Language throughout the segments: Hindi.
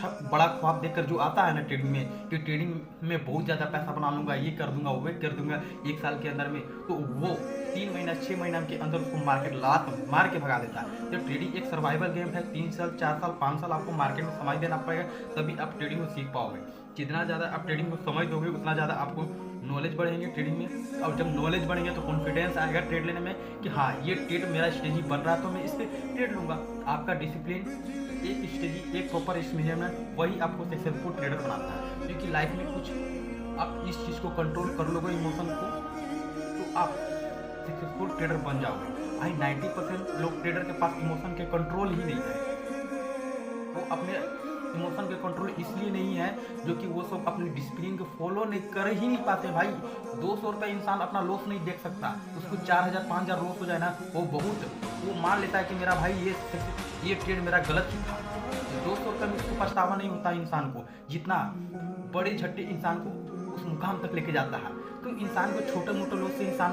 अच्छा बड़ा ख्वाब देखकर जो आता है ना ट्रेडिंग में, कि ट्रेडिंग में बहुत ज़्यादा पैसा बना लूँगा, ये कर दूंगा, वो कर दूंगा 1 साल के अंदर में, तो वो 3 महीना 6 महीना के अंदर उसको मार्केट लात मार के भगा देता है। तो ट्रेडिंग एक सर्वाइवल गेम है। 3 साल 4 साल 5 साल आपको मार्केट में समय देना पड़ेगा, तभी आप ट्रेडिंग को सीख पाओगे। जितना ज़्यादा आप ट्रेडिंग को समझ दोगे उतना ज़्यादा आपको नॉलेज बढ़ेंगे ट्रेडिंग में, और जब नॉलेज बढ़ेंगे तो कॉन्फिडेंस आएगा ट्रेड लेने में कि हाँ ये ट्रेड मेरा स्ट्रेटजी बन रहा है तो मैं इस पर ट्रेड लूँगा। आपका डिसिप्लिन, एक स्ट्रेटजी, एक प्रॉपर मेजरमेंट, वही आपको सक्सेसफुल ट्रेडर बनाता है। क्योंकि लाइफ में कुछ आप इस चीज़ को कंट्रोल कर लोगे इमोशन को, तो आप सक्सेसफुल ट्रेडर बन जाओगे। भाई 90% लोग ट्रेडर के पास इमोशन के कंट्रोल ही नहीं है। वो अपने इमोशन के कंट्रोल इसलिए नहीं है जो कि वो सब अपनी डिसिप्लिन को फॉलो नहीं कर ही नहीं पाते। भाई 200 रुपये इंसान अपना लॉस नहीं देख सकता, उसको 4000 5000 लॉस हो जाए ना, वो बहुत, वो मान लेता है कि मेरा भाई ये ट्रेड मेरा गलत ही था। 200 रुपये में उसको पछतावा नहीं होता इंसान को, जितना बड़े झट्टे इंसान को उस मुकाम तक लेके जाता है। तो इंसान को छोटे मोटे लॉस से इंसान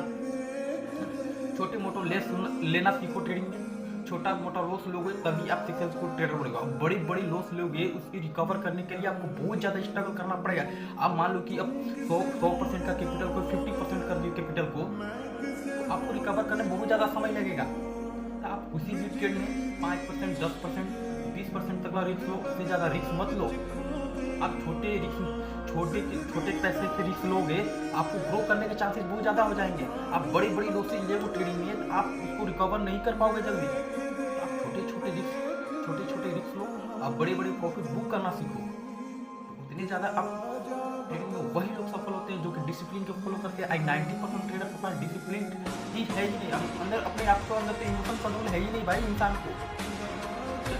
छोटे मोटे लेस लेना सीखो ट्रेडिंग में। छोटा मोटा लॉस लोगे तभी आप सक्सेसफुल ट्रेडर बनेगा। बड़ी बड़ी लॉस लोगे उसकी रिकवर करने के लिए आपको बहुत ज़्यादा स्ट्रगल करना पड़ेगा। आप मान लो कि अब 100% का कैपिटल को 50% कर दिए कैपिटल को, तो आपको रिकवर करने में बहुत ज़्यादा समय लगेगा। तो आप उसी भी ट्रेड में 5%, 10%, 20% तक का रिस्क लो, उससे ज़्यादा रिस्क मत लो। आप छोटे पैसे से रिस्क लोगे, आपको ग्रो करने के चांसेस बहुत ज़्यादा हो जाएंगे। आप बड़ी बड़ी लॉसेज ले वो ट्रेडिंग में, तो आप उसको रिकवर नहीं कर पाओगे जल्दी। तो आप छोटे छोटे रिस्क लो, आप बड़े बड़े प्रॉफिट बुक करना सीखो। तो उतने ज़्यादा आप ट्रेडिंग में वही लोग सफल होते हैं जो कि डिसिप्लिन को फॉलो करते हैं। 90% ट्रेडर के पास डिसिप्लिन ही है ही नहीं। अंदर अपने आप को अंदर तो इमोशन कंट्रोल है ही नहीं भाई इंसान को।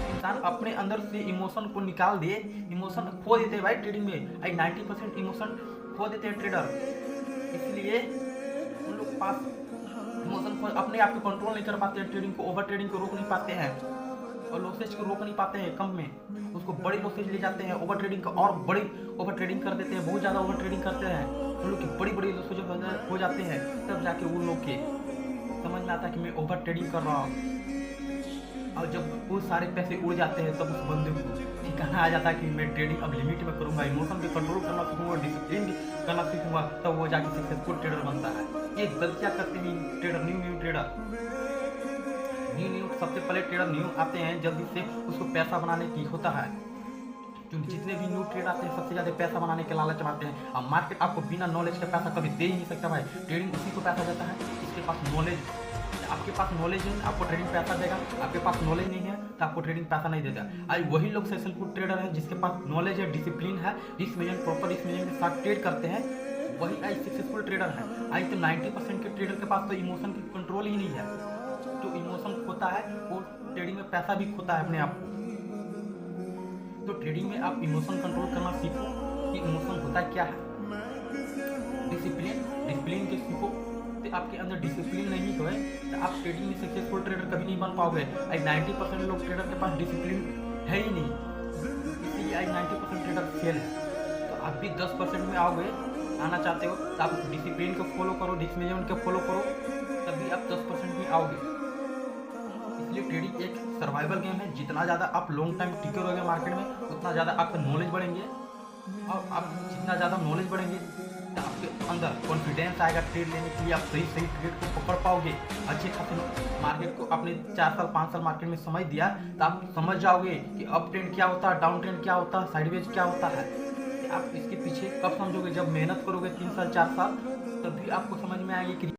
इंसान अपने अंदर से इमोशन को निकाल दे, इमोशन खो देते हैं भाई ट्रेडिंग में। 90% इमोशन खो देते हैं ट्रेडर, इसलिए उन लोग पास इमोशन को अपने आप को कंट्रोल नहीं कर पाते हैं। ट्रेडिंग को, ओवर ट्रेडिंग को रोक नहीं पाते हैं, और लॉसेज को रोक नहीं पाते हैं कम में, उसको बड़ी लॉसेज ले जाते हैं। ओवर ट्रेडिंग का और बड़ी ओवर ट्रेडिंग कर देते हैं, बहुत ज़्यादा ओवर ट्रेडिंग करते हैं उन लोग की बड़ी बड़ी लॉसेज हो जाते हैं। तब जाके उन लोग के समझ में आता है कि मैं ओवर ट्रेडिंग कर रहा हूँ, और जब वो सारे पैसे उड़ जाते हैं तब उस बंदे को ठिकाना आ जाता है कि मैं ट्रेडिंग अब लिमिट में करूँगा, इमोशन को कंट्रोल करना सीखूंगा, डिसिप्लिन करना सीखूंगा, तब वो जाके सक्सेसफुल ट्रेडर बनता है। ये गलतियाँ करते हैं ट्रेडर, न्यू ट्रेडर, न्यू सबसे पहले ट्रेडर न्यू आते हैं, जल्दी से उसको पैसा बनाने की होता है। क्योंकि जितने भी न्यू ट्रेड आते हैं सबसे ज़्यादा पैसा बनाने के लालच में आते हैं। अब मार्केट आपको बिना नॉलेज के पैसा कभी दे ही नहीं सकता भाई। ट्रेडिंग उसी को पैसा देता है जिसके पास नॉलेज। आपके पास नॉलेज है आपको ट्रेडिंग पैसा देगा, आपके पास नॉलेज नहीं है तो आपको ट्रेडिंग पैसा नहीं देगा। आज वही लोग सक्सेसफुल ट्रेडर है जिसके पास नॉलेज है, डिसिप्लिन है, risk management, proper risk management के साथ ट्रेड करते हैं, वही आज सक्सेसफुल ट्रेडर है। आज तो 90% के ट्रेडर के पास तो इमोशन की कंट्रोल ही नहीं है। तो इमोशन खोता है वो ट्रेडिंग में पैसा भी खोता है अपने आप को। तो ट्रेडिंग में आप इमोशन कंट्रोल करना सीखो कि इमोशन होता क्या है। डिसिप्लिन के सीखो। तो आपके अंदर डिसिप्लिन नहीं हो तो आप ट्रेडिंग में सक्सेसफुल ट्रेडर कभी नहीं बन पाओगे। आज 90% लोग ट्रेडर के पास डिसिप्लिन है ही नहीं, इसलिए आज 90% ट्रेडर फेल है। तो आप भी 10% में आओगे, आना चाहते हो तो आप डिसिप्लिन को फॉलो करो, रिस्क मैनेजमेंट को फॉलो करो, तभी आप 10% में आओगे। इसलिए ट्रेडिंग एक सर्वाइवल गेम है। जितना ज़्यादा आप लॉन्ग टाइम टिके रहोगे मार्केट में, उतना ज़्यादा आपका नॉलेज बढ़ेंगे, और आप जितना ज़्यादा नॉलेज बढ़ेंगे तो आपके अंदर कॉन्फिडेंस आएगा ट्रेड लेने के लिए। आप सही ट्रेड को पकड़ पाओगे। अच्छे खासे मार्केट को आपने 4 साल 5 साल मार्केट में समझ दिया तो आप समझ जाओगे कि अप ट्रेंड क्या होता है, डाउन ट्रेंड क्या होता है, साइडवेज क्या होता है। आप इसके पीछे कब समझोगे? जब मेहनत करोगे 3 साल 4 साल, तभी आपको समझ में आएगी कि